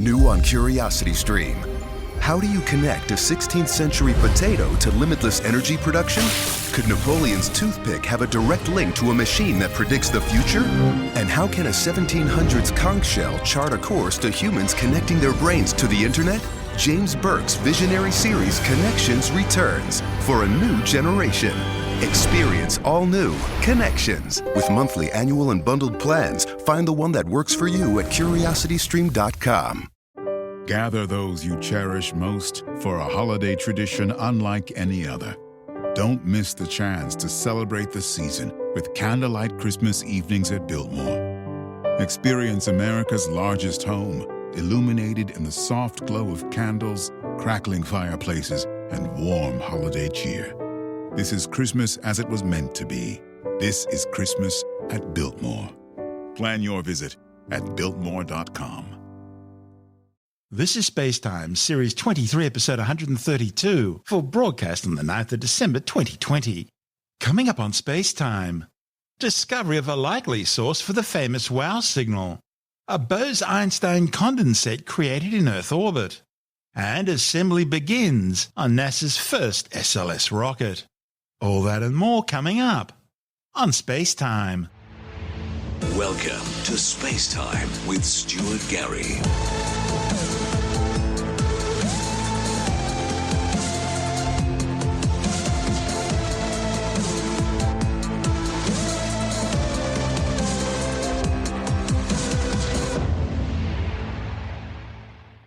New on Curiosity Stream. How do you connect a 16th century potato to limitless energy production? Could Napoleon's toothpick have a direct link to a machine that predicts the future? And how can a 1700s conch shell chart a course to humans connecting their brains to the internet? James Burke's visionary series Connections returns for a new generation. Experience all new Connections. With monthly, annual, and bundled plans, find the one that works for you at curiositystream.com. Gather those you cherish most for a holiday tradition unlike any other. Don't miss the chance to celebrate the season with candlelight Christmas evenings at Biltmore. Experience America's largest home, illuminated in the soft glow of candles, crackling fireplaces, and warm holiday cheer. This is Christmas as it was meant to be. This is Christmas at Biltmore. Plan your visit at Biltmore.com. This is Spacetime, Series 23, Episode 132, for broadcast on the 9th of December 2020. Coming up on Spacetime, discovery of a likely source for the famous WOW signal, a Bose-Einstein condensate created in Earth orbit, and assembly begins on NASA's first SLS rocket. All that and more coming up on Spacetime. Welcome to Spacetime with Stuart Gary.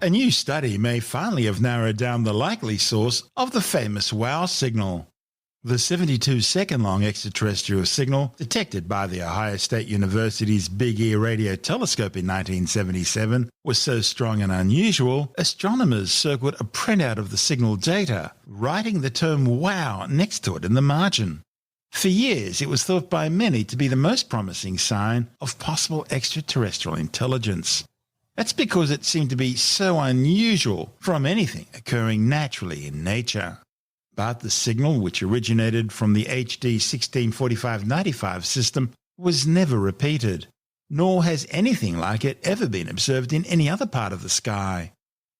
A new study may finally have narrowed down the likely source of the famous WOW signal. The 72-second-long extraterrestrial signal, detected by the Ohio State University's Big Ear Radio Telescope in 1977, was so strong and unusual, astronomers circled a printout of the signal data, writing the term WOW next to it in the margin. For years, it was thought by many to be the most promising sign of possible extraterrestrial intelligence. That's because it seemed to be so unusual from anything occurring naturally in nature. But the signal, which originated from the HD 1645-95 system, was never repeated, nor has anything like it ever been observed in any other part of the sky.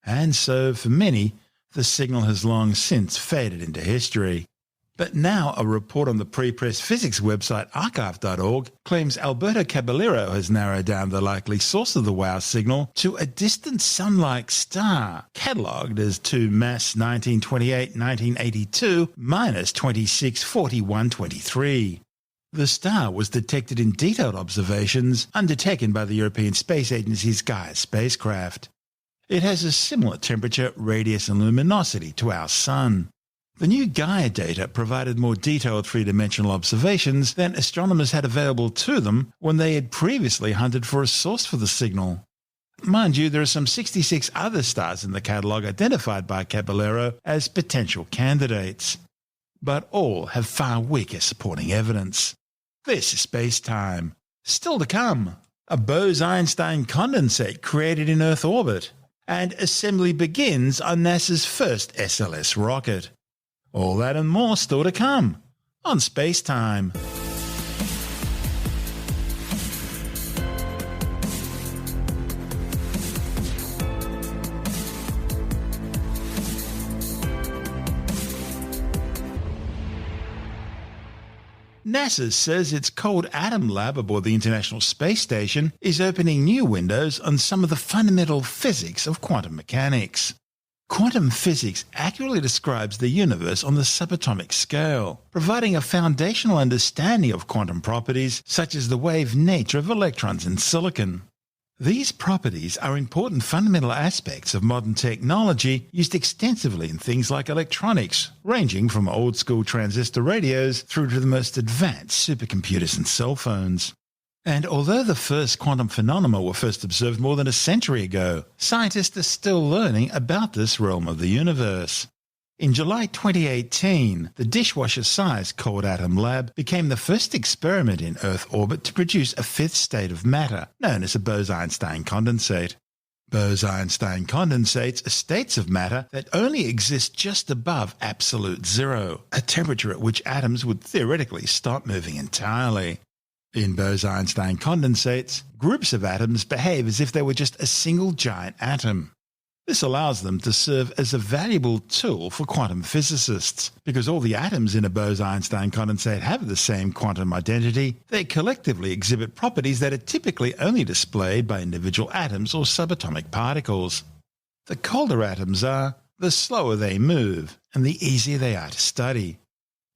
And so, for many, the signal has long since faded into history. But now a report on the pre-press physics website archive.org claims Alberto Caballero has narrowed down the likely source of the WOW signal to a distant sun-like star, catalogued as 2 Mass 1928-1982 minus 264123. The star was detected in detailed observations undertaken by the European Space Agency's Gaia spacecraft. It has a similar temperature, radius and luminosity to our Sun. The new Gaia data provided more detailed three-dimensional observations than astronomers had available to them when they had previously hunted for a source for the signal. Mind you, there are some 66 other stars in the catalogue identified by Caballero as potential candidates, but all have far weaker supporting evidence. This is Spacetime. Still to come, a Bose-Einstein condensate created in Earth orbit, and assembly begins on NASA's first SLS rocket. All that and more still to come on Spacetime. NASA says its Cold Atom Lab aboard the International Space Station is opening new windows on some of the fundamental physics of quantum mechanics. Quantum physics accurately describes the universe on the subatomic scale, providing a foundational understanding of quantum properties such as the wave nature of electrons in silicon. These properties are important fundamental aspects of modern technology used extensively in things like electronics, ranging from old-school transistor radios through to the most advanced supercomputers and cell phones. And although the first quantum phenomena were first observed more than a century ago, scientists are still learning about this realm of the universe. In July 2018, the dishwasher-sized Cold Atom Lab became the first experiment in Earth orbit to produce a fifth state of matter, known as a Bose-Einstein condensate. Bose-Einstein condensates are states of matter that only exist just above absolute zero, a temperature at which atoms would theoretically stop moving entirely. In Bose-Einstein condensates, groups of atoms behave as if they were just a single giant atom. This allows them to serve as a valuable tool for quantum physicists. Because all the atoms in a Bose-Einstein condensate have the same quantum identity, they collectively exhibit properties that are typically only displayed by individual atoms or subatomic particles. The colder atoms are, the slower they move, and the easier they are to study.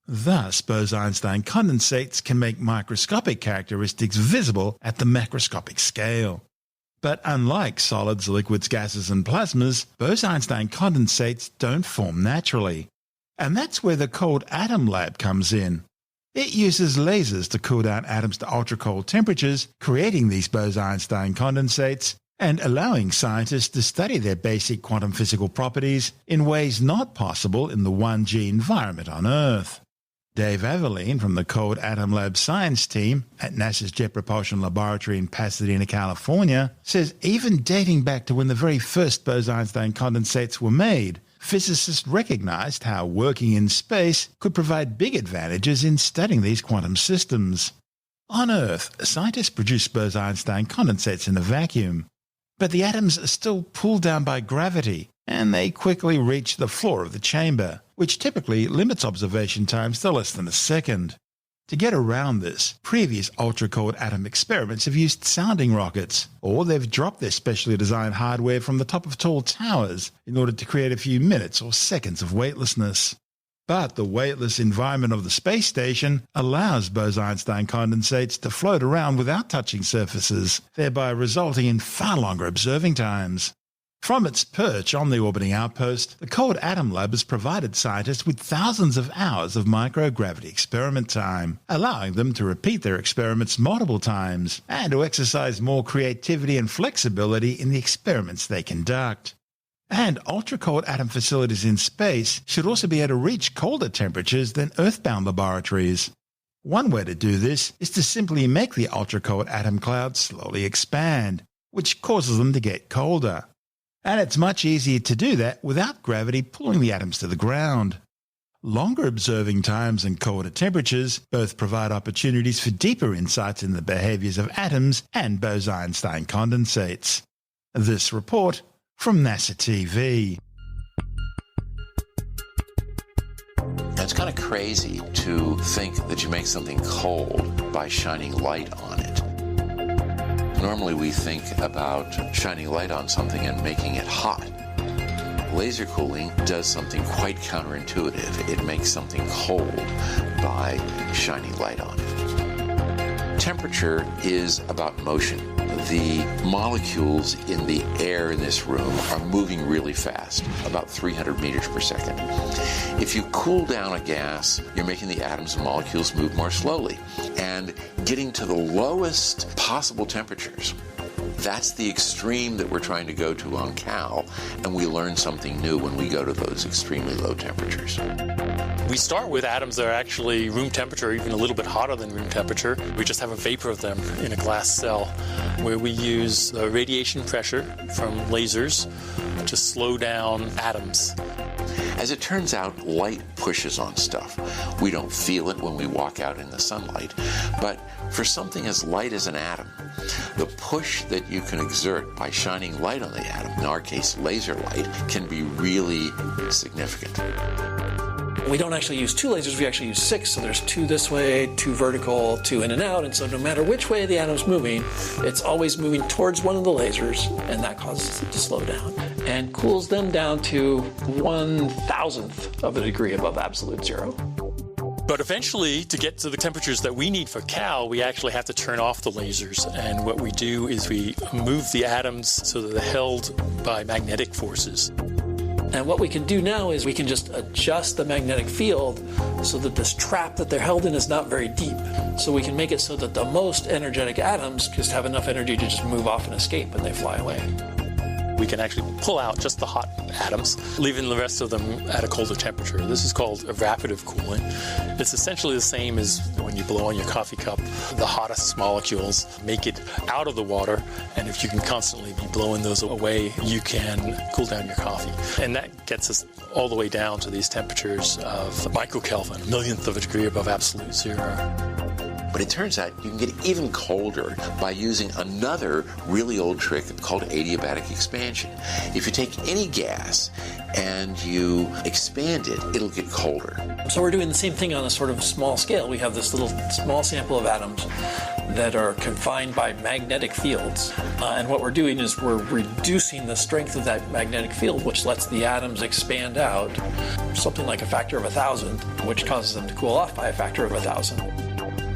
Thus, Bose-Einstein condensates can make microscopic characteristics visible at the macroscopic scale. But unlike solids, liquids, gases and plasmas, Bose-Einstein condensates don't form naturally. And that's where the Cold Atom Lab comes in. It uses lasers to cool down atoms to ultra-cold temperatures, creating these Bose-Einstein condensates, and allowing scientists to study their basic quantum physical properties in ways not possible in the 1G environment on Earth. Dave Aveline from the Cold Atom Lab science team at NASA's Jet Propulsion Laboratory in Pasadena, California, says even dating back to when the very first Bose-Einstein condensates were made, physicists recognized how working in space could provide big advantages in studying these quantum systems. On Earth, scientists produce Bose-Einstein condensates in a vacuum, but the atoms are still pulled down by gravity, and they quickly reach the floor of the chamber, which typically limits observation times to less than a second. To get around this, previous ultra-cold atom experiments have used sounding rockets, or they've dropped their specially designed hardware from the top of tall towers in order to create a few minutes or seconds of weightlessness. But the weightless environment of the space station allows Bose-Einstein condensates to float around without touching surfaces, thereby resulting in far longer observing times. From its perch on the orbiting outpost, the Cold Atom Lab has provided scientists with thousands of hours of microgravity experiment time, allowing them to repeat their experiments multiple times and to exercise more creativity and flexibility in the experiments they conduct. And ultra-cold atom facilities in space should also be able to reach colder temperatures than Earthbound laboratories. One way to do this is to simply make the ultra-cold atom cloud slowly expand, which causes them to get colder. And it's much easier to do that without gravity pulling the atoms to the ground. Longer observing times and colder temperatures both provide opportunities for deeper insights in the behaviors of atoms and Bose-Einstein condensates. This report from NASA TV. It's kind of crazy to think that you make something cold by shining light on it. Normally we think about shining light on something and making it hot. Laser cooling does something quite counterintuitive. It makes something cold by shining light on it. Temperature is about motion. The molecules in the air in this room are moving really fast, about 300 meters per second. If you cool down a gas, you're making the atoms and molecules move more slowly. And getting to the lowest possible temperatures, that's the extreme that we're trying to go to on Cal, and we learn something new when we go to those extremely low temperatures. We start with atoms that are actually room temperature, even a little bit hotter than room temperature. We just have a vapor of them in a glass cell, where we use radiation pressure from lasers to slow down atoms. As it turns out, light pushes on stuff. We don't feel it when we walk out in the sunlight, but for something as light as an atom, the push that you can exert by shining light on the atom, in our case laser light, can be really significant. We don't actually use two lasers, we actually use 6. So there's 2 this way, 2 vertical, 2 in and out. And so no matter which way the atom's moving, it's always moving towards one of the lasers, and that causes it to slow down and cools them down to 1,000th of a degree above absolute zero. But eventually, to get to the temperatures that we need for Cal, we actually have to turn off the lasers. And what we do is we move the atoms so that they're held by magnetic forces. And what we can do now is we can just adjust the magnetic field so that this trap that they're held in is not very deep. So we can make it so that the most energetic atoms just have enough energy to just move off and escape, and they fly away. We can actually pull out just the hot atoms, leaving the rest of them at a colder temperature. This is called evaporative cooling. It's essentially the same as when you blow on your coffee cup. The hottest molecules make it out of the water, and if you can constantly be blowing those away, you can cool down your coffee. And that gets us all the way down to these temperatures of microkelvin, a millionth of a degree above absolute zero. But it turns out you can get even colder by using another really old trick called adiabatic expansion. If you take any gas and you expand it, it'll get colder. So we're doing the same thing on a sort of small scale. We have this little small sample of atoms that are confined by magnetic fields. And what we're doing is we're reducing the strength of that magnetic field, which lets the atoms expand out something like a factor of 1,000, which causes them to cool off by a factor of 1,000.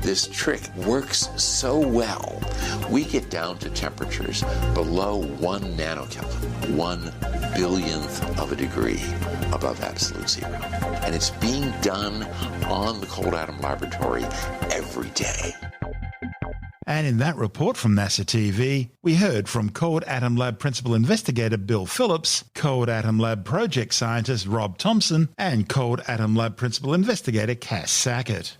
This trick works so well, we get down to temperatures below 1 nanokelvin, 1 billionth of a degree above absolute zero. And it's being done on the Cold Atom Laboratory every day. And in that report from NASA TV, we heard from Cold Atom Lab Principal Investigator Bill Phillips, Cold Atom Lab Project Scientist Rob Thompson, and Cold Atom Lab Principal Investigator Cass Sackett.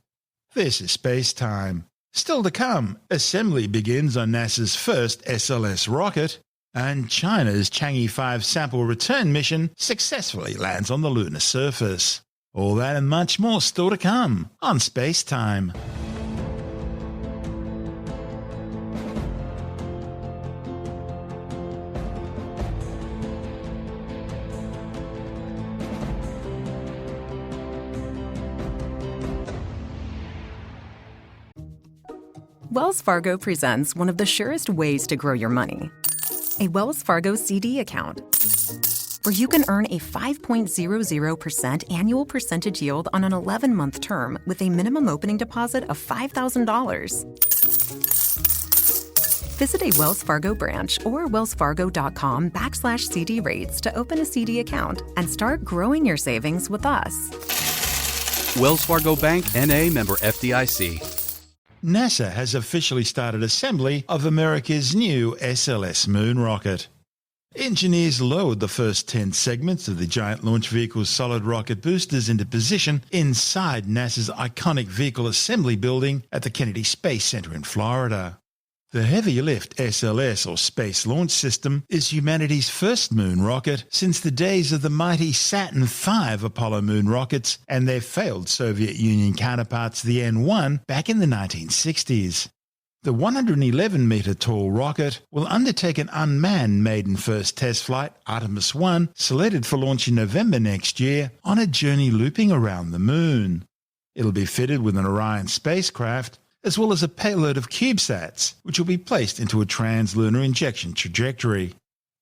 This is Space Time. Still to come, assembly begins on NASA's first SLS rocket, and China's Chang'e 5 sample return mission successfully lands on the lunar surface. All that and much more still to come on Space Time. Wells Fargo presents one of the surest ways to grow your money. A Wells Fargo CD account, where you can earn a 5.00% annual percentage yield on an 11-month term with a minimum opening deposit of $5,000. Visit a Wells Fargo branch or wellsfargo.com/CD rates to open a CD account and start growing your savings with us. Wells Fargo Bank, N.A., member FDIC. NASA has officially started assembly of America's new SLS moon rocket. Engineers lowered the first 10 segments of the giant launch vehicle's solid rocket boosters into position inside NASA's iconic vehicle assembly building at the Kennedy Space Center in Florida. The Heavy Lift SLS, or Space Launch System, is humanity's first moon rocket since the days of the mighty Saturn V Apollo moon rockets and their failed Soviet Union counterparts, the N-1, back in the 1960s. The 111-metre tall rocket will undertake an unmanned maiden first test flight, Artemis 1, slated for launch in November next year, on a journey looping around the moon. It'll be fitted with an Orion spacecraft, as well as a payload of CubeSats, which will be placed into a translunar injection trajectory.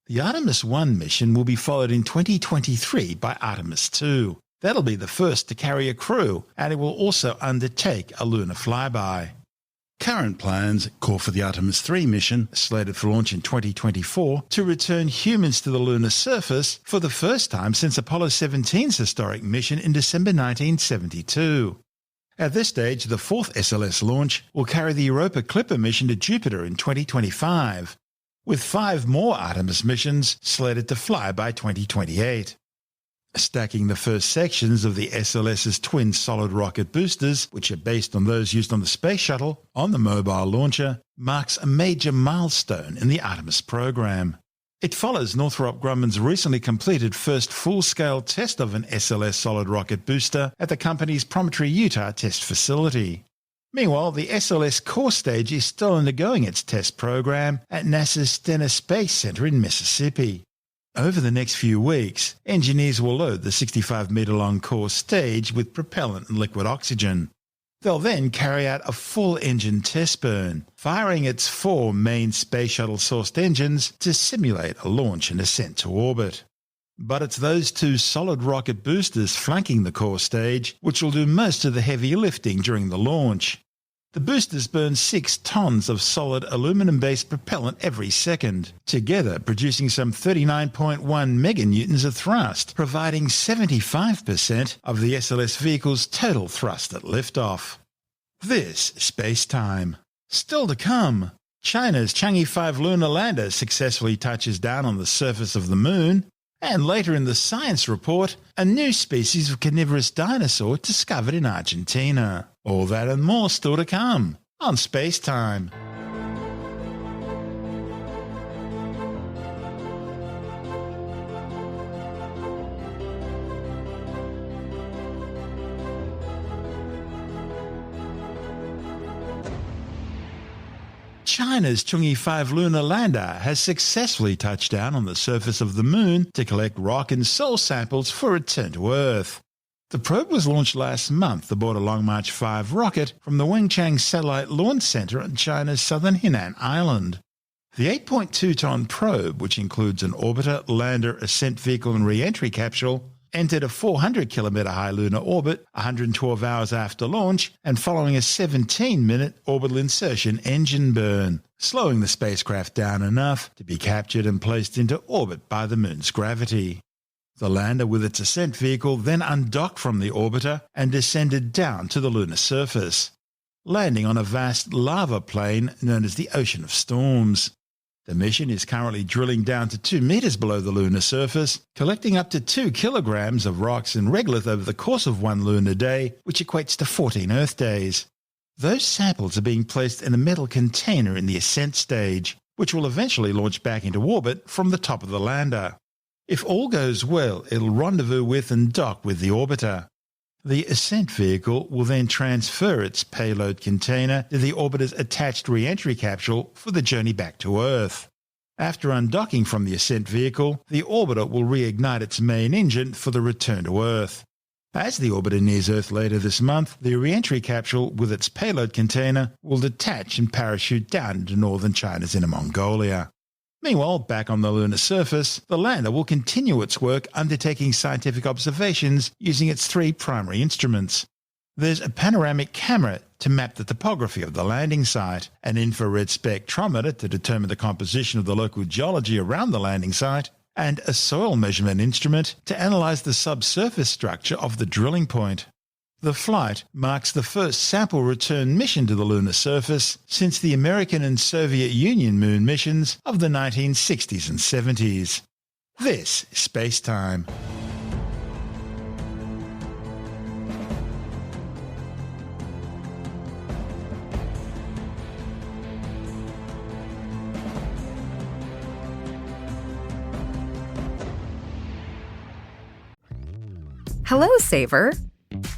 The Artemis 1 mission will be followed in 2023 by Artemis 2. That'll be the first to carry a crew, and it will also undertake a lunar flyby. Current plans call for the Artemis 3 mission, slated for launch in 2024, to return humans to the lunar surface for the first time since Apollo 17's historic mission in December 1972. At this stage, the fourth SLS launch will carry the Europa Clipper mission to Jupiter in 2025, with 5 more Artemis missions slated to fly by 2028. Stacking the first sections of the SLS's twin solid rocket boosters, which are based on those used on the Space Shuttle, on the mobile launcher, marks a major milestone in the Artemis program. It follows Northrop Grumman's recently completed first full-scale test of an SLS solid rocket booster at the company's Promontory, Utah test facility. Meanwhile, the SLS core stage is still undergoing its test program at NASA's Stennis Space Center in Mississippi. Over the next few weeks, engineers will load the 65-metre-long core stage with propellant and liquid oxygen. They'll then carry out a full engine test burn, firing its 4 main Space Shuttle-sourced engines to simulate a launch and ascent to orbit. But it's those 2 solid rocket boosters flanking the core stage which will do most of the heavy lifting during the launch. The boosters burn 6 tons of solid aluminum-based propellant every second, together producing some 39.1 meganewtons of thrust, providing 75% of the SLS vehicle's total thrust at liftoff. This is Space Time. Still to come, China's Chang'e 5 lunar lander successfully touches down on the surface of the moon, and later in the science report, a new species of carnivorous dinosaur discovered in Argentina. All that and more still to come on Space Time. China's Chang'e 5 lunar lander has successfully touched down on the surface of the Moon to collect rock and soil samples for return to Earth. The probe was launched last month aboard a Long March 5 rocket from the Wenchang Satellite Launch Center on China's southern Henan Island. The 8.2-ton probe, which includes an orbiter, lander, ascent vehicle and re-entry capsule, entered a 400-kilometre high lunar orbit 112 hours after launch and following a 17-minute orbital insertion engine burn, slowing the spacecraft down enough to be captured and placed into orbit by the Moon's gravity. The lander with its ascent vehicle then undocked from the orbiter and descended down to the lunar surface, landing on a vast lava plain known as the Ocean of Storms. The mission is currently drilling down to 2 meters below the lunar surface, collecting up to 2 kilograms of rocks and regolith over the course of one lunar day, which equates to 14 Earth days. Those samples are being placed in a metal container in the ascent stage, which will eventually launch back into orbit from the top of the lander. If all goes well, it'll rendezvous with and dock with the orbiter. The ascent vehicle will then transfer its payload container to the orbiter's attached re-entry capsule for the journey back to Earth. After undocking from the ascent vehicle, the orbiter will reignite its main engine for the return to Earth. As the orbiter nears Earth later this month, the re-entry capsule with its payload container will detach and parachute down into northern China's Inner Mongolia. Meanwhile, back on the lunar surface, the lander will continue its work undertaking scientific observations using its 3 primary instruments. There's a panoramic camera to map the topography of the landing site, an infrared spectrometer to determine the composition of the local geology around the landing site, and a soil measurement instrument to analyze the subsurface structure of the drilling point. The flight marks the first sample return mission to the lunar surface since the American and Soviet Union moon missions of the 1960s and 70s. This is Space Time. Hello, Saver.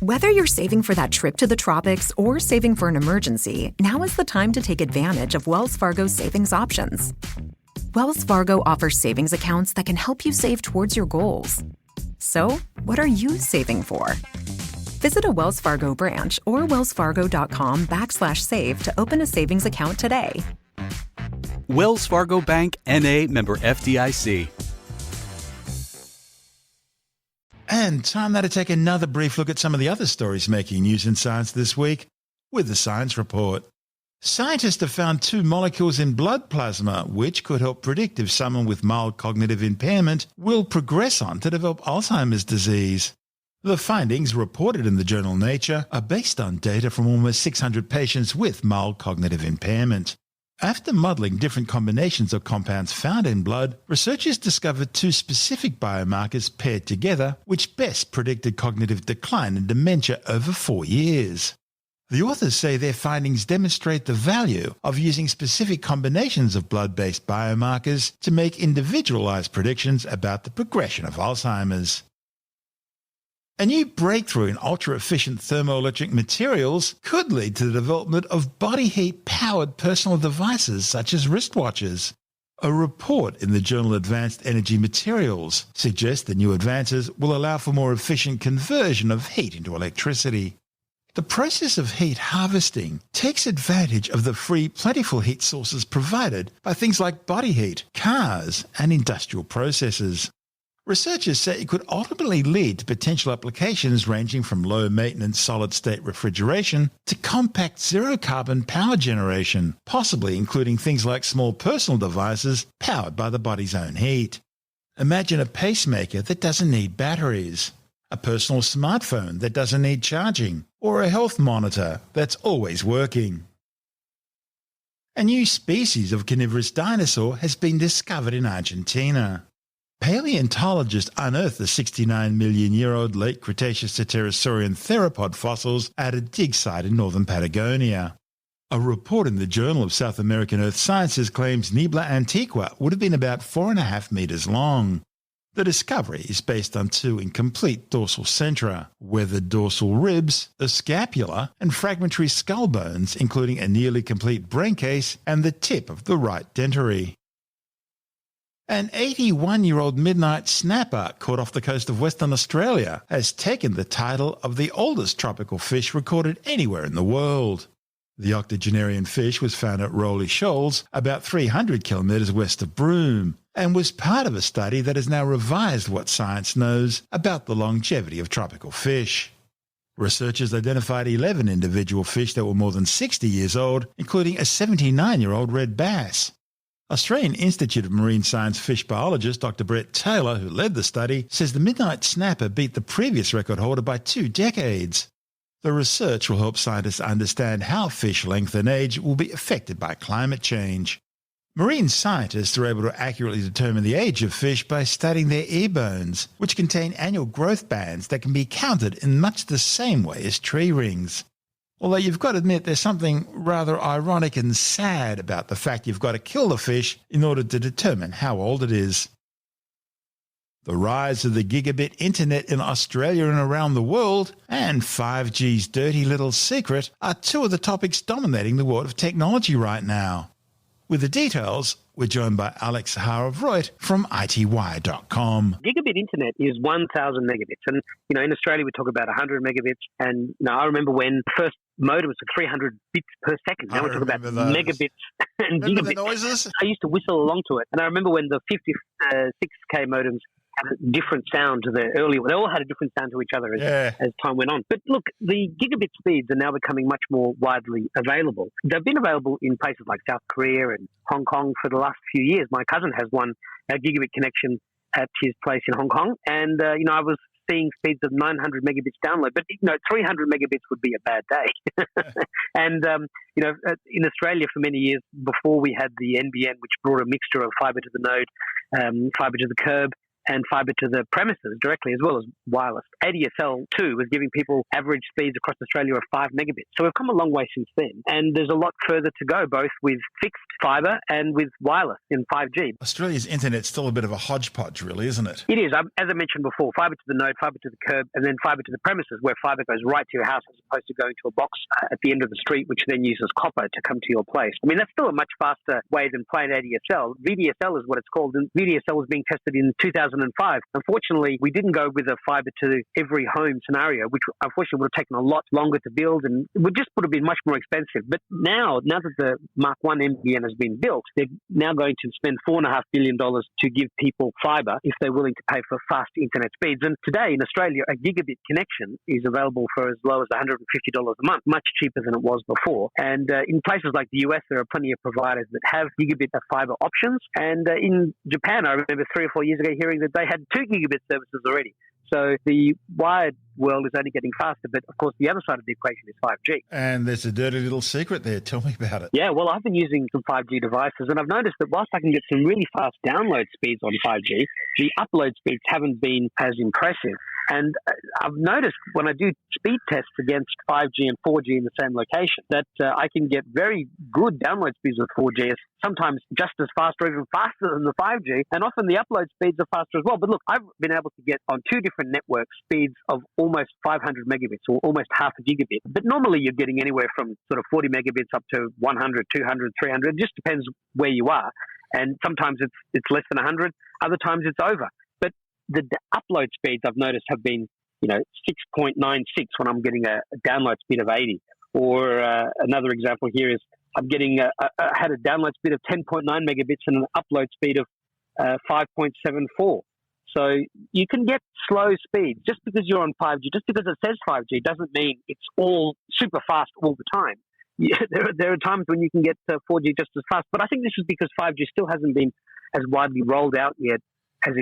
Whether you're saving for that trip to the tropics or saving for an emergency, now is the time to take advantage of Wells Fargo's savings options. Wells Fargo offers savings accounts that can help you save towards your goals. So, what are you saving for? Visit a Wells Fargo branch or wellsfargo.com/save to open a savings account today. Wells Fargo Bank, N.A., member FDIC. And time now to take another brief look at some of the other stories making news in science this week with the Science Report. Scientists have found 2 molecules in blood plasma which could help predict if someone with mild cognitive impairment will progress on to develop Alzheimer's disease. The findings, reported in the journal Nature, are based on data from almost 600 patients with mild cognitive impairment. After modelling different combinations of compounds found in blood, researchers discovered 2 specific biomarkers paired together which best predicted cognitive decline and dementia over 4 years. The authors say their findings demonstrate the value of using specific combinations of blood-based biomarkers to make individualised predictions about the progression of Alzheimer's. A new breakthrough in ultra-efficient thermoelectric materials could lead to the development of body heat-powered personal devices such as wristwatches. A report in the journal Advanced Energy Materials suggests the new advances will allow for more efficient conversion of heat into electricity. The process of heat harvesting takes advantage of the free, plentiful heat sources provided by things like body heat, cars, and industrial processes. Researchers say it could ultimately lead to potential applications ranging from low-maintenance solid-state refrigeration to compact zero-carbon power generation, possibly including things like small personal devices powered by the body's own heat. Imagine a pacemaker that doesn't need batteries, a personal smartphone that doesn't need charging, or a health monitor that's always working. A new species of carnivorous dinosaur has been discovered in Argentina. Paleontologists unearthed the 69-million-year-old late Cretaceous to Pterosaurian theropod fossils at a dig site in northern Patagonia. A report in the Journal of South American Earth Sciences claims Niebla antiqua would have been about 4.5 meters long. The discovery is based on two incomplete dorsal centra, weathered dorsal ribs, a scapula, and fragmentary skull bones, including a nearly complete brain case and the tip of the right dentary. An 81-year-old midnight snapper caught off the coast of Western Australia has taken the title of the oldest tropical fish recorded anywhere in the world. The octogenarian fish was found at Rowley Shoals, about 300 kilometres west of Broome, and was part of a study that has now revised what science knows about the longevity of tropical fish. Researchers identified 11 individual fish that were more than 60 years old, including a 79-year-old red bass. Australian Institute of Marine Science fish biologist Dr. Brett Taylor, who led the study, says the midnight snapper beat the previous record holder by 2 decades. The research will help scientists understand how fish length and age will be affected by climate change. Marine scientists are able to accurately determine the age of fish by studying their ear bones, which contain annual growth bands that can be counted in much the same way as tree rings. Although you've got to admit there's something rather ironic and sad about the fact you've got to kill the fish in order to determine how old it is. The rise of the gigabit internet in Australia and around the world, and 5G's dirty little secret are two of the topics dominating the world of technology right now. With the details, we're joined by Alex Zaharov-Reutt from ITWire.com. Gigabit internet is 1,000 megabits. And, in Australia we talk about 100 megabits. And, I remember when the first modem was 300 bits per second. Now we talk about megabits and remember gigabits. The noises? I used to whistle along to it. And I remember when the 56K modems had a different sound to the earlier. They all had a different sound to each other as time went on. But look, the gigabit speeds are now becoming much more widely available. They've been available in places like South Korea and Hong Kong for the last few years. My cousin has a gigabit connection at his place in Hong Kong. And, I was seeing speeds of 900 megabits download. But, 300 megabits would be a bad day. And, in Australia for many years, before we had the NBN, which brought a mixture of fibre to the node, fibre to the curb, and fibre to the premises directly, as well as wireless. ADSL, too, was giving people average speeds across Australia of 5 megabits. So we've come a long way since then. And there's a lot further to go, both with fixed fibre and with wireless in 5G. Australia's internet's still a bit of a hodgepodge, really, isn't it? It is. As I mentioned before, fibre to the node, fibre to the curb, and then fibre to the premises, where fibre goes right to your house as opposed to going to a box at the end of the street, which then uses copper to come to your place. I mean, that's still a much faster way than plain ADSL. VDSL is what it's called, and VDSL was being tested in 2005. Unfortunately, we didn't go with a fibre to every home scenario, which unfortunately would have taken a lot longer to build and would have been much more expensive. But now that the Mark 1 NBN has been built, they're now going to spend $4.5 billion to give people fibre if they're willing to pay for fast internet speeds. And today in Australia, a gigabit connection is available for as low as $150 a month, much cheaper than it was before. And in places like the US, there are plenty of providers that have gigabit fibre options. And in Japan, I remember 3 or 4 years ago hearing that they had 2 gigabit services already. So the wired world is only getting faster, but of course the other side of the equation is 5G. And there's a dirty little secret there. Tell me about it. Yeah, well, I've been using some 5G devices, and I've noticed that whilst I can get some really fast download speeds on 5G, the upload speeds haven't been as impressive. And I've noticed when I do speed tests against 5G and 4G in the same location that I can get very good download speeds with 4G, sometimes just as fast or even faster than the 5G, and often the upload speeds are faster as well. But look, I've been able to get on 2 different networks speeds of almost 500 megabits or almost half a gigabit. But normally you're getting anywhere from sort of 40 megabits up to 100, 200, 300. It just depends where you are. And sometimes it's less than 100, other times it's over. The upload speeds I've noticed have been, 6.96 when I'm getting a download speed of 80. Or another example here is I'm getting had a download speed of 10.9 megabits and an upload speed of 5.74. So you can get slow speeds just because you're on 5G. Just because it says 5G doesn't mean it's all super fast all the time. Yeah, there are times when you can get 4G just as fast. But I think this is because 5G still hasn't been as widely rolled out yet as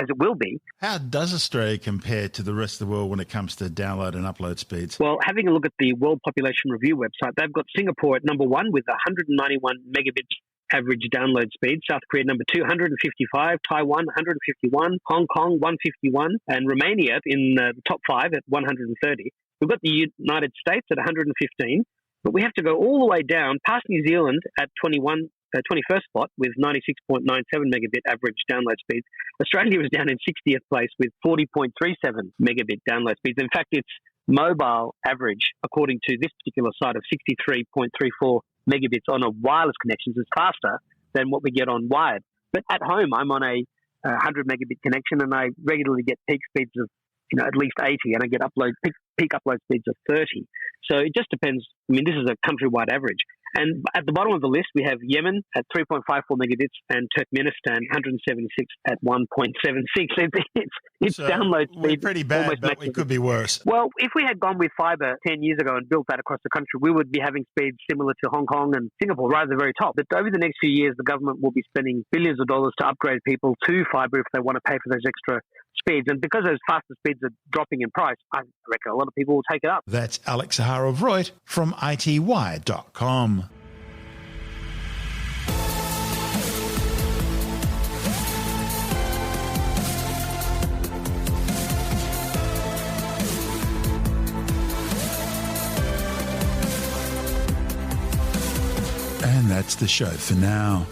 it will be. How does Australia compare to the rest of the world when it comes to download and upload speeds? Well, having a look at the World Population Review website, they've got Singapore at number 1 with 191 megabits average download speed, South Korea number 2, 155, Taiwan 151, Hong Kong 151, and Romania in the top 5 at 130. We've got the United States at 115, but we have to go all the way down past New Zealand at 21 21st spot with 96.97 megabit average download speeds. Australia was down in 60th place with 40.37 megabit download speeds. In fact, its mobile average, according to this particular site, of 63.34 megabits on a wireless connection is faster than what we get on wired. But at home, I'm on a 100 megabit connection, and I regularly get peak speeds of at least 80, and I get peak upload speeds of 30. So it just depends. I mean, this is a countrywide average. And at the bottom of the list, we have Yemen at 3.54 megabits and Turkmenistan 176 at 1.76. It's so download speed. We're pretty bad, but we could be worse. Well, if we had gone with fibre 10 years ago and built that across the country, we would be having speeds similar to Hong Kong and Singapore, right at the very top. But over the next few years, the government will be spending billions of dollars to upgrade people to fibre if they want to pay for those extra speeds. And because those faster speeds are dropping in price, I reckon a lot of people will take it up. That's Alex Zaharov-Reutt from ITWire.com. And that's the show for now.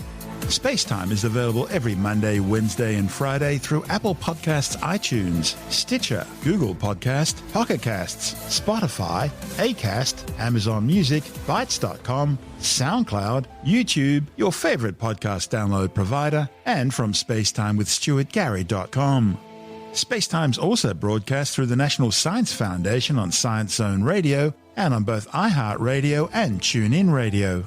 Spacetime is available every Monday, Wednesday and Friday through Apple Podcasts, iTunes, Stitcher, Google Podcast, Pocket Casts, Spotify, Acast, Amazon Music, Bytes.com, SoundCloud, YouTube, your favorite podcast download provider, and from spacetimewithstuartgary.com. Spacetime's also broadcast through the National Science Foundation on Science Zone Radio and on both iHeartRadio and TuneIn Radio.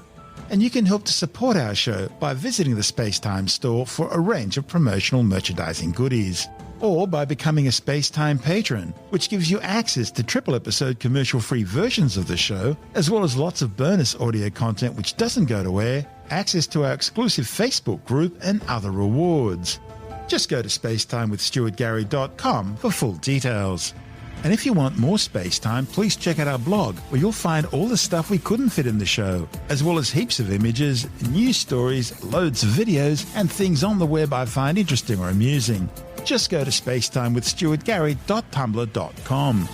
And you can help to support our show by visiting the Spacetime store for a range of promotional merchandising goodies, or by becoming a Spacetime patron, which gives you access to triple episode commercial-free versions of the show, as well as lots of bonus audio content which doesn't go to air, access to our exclusive Facebook group, and other rewards. Just go to spacetimewithstuartgary.com for full details. And if you want more Spacetime, please check out our blog, where you'll find all the stuff we couldn't fit in the show, as well as heaps of images, news stories, loads of videos, and things on the web I find interesting or amusing. Just go to spacetimewithstuartgary.tumblr.com.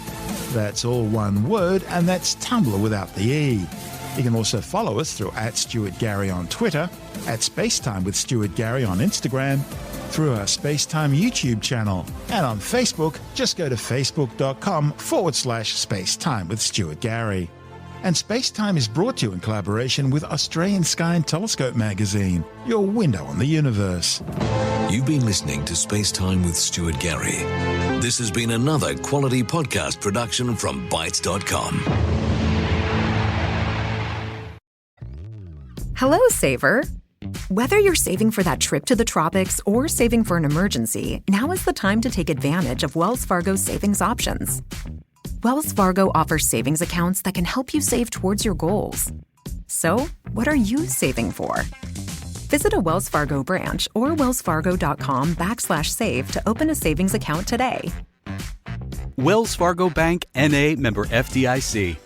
That's all one word, and that's Tumblr without the E. You can also follow us through @StuartGary on Twitter, @SpaceTimeWithStuartGary on Instagram, through our Spacetime YouTube channel, and on Facebook, just go to facebook.com/Spacetime with Stuart Gary. And Spacetime is brought to you in collaboration with Australian Sky and Telescope magazine, your window on the universe. You've been listening to Spacetime with Stuart Gary. This has been another quality podcast production from Bytes.com. Hello, Saver. Whether you're saving for that trip to the tropics or saving for an emergency, now is the time to take advantage of Wells Fargo's savings options. Wells Fargo offers savings accounts that can help you save towards your goals. So, what are you saving for? Visit a Wells Fargo branch or wellsfargo.com/save to open a savings account today. Wells Fargo Bank, N.A., member FDIC.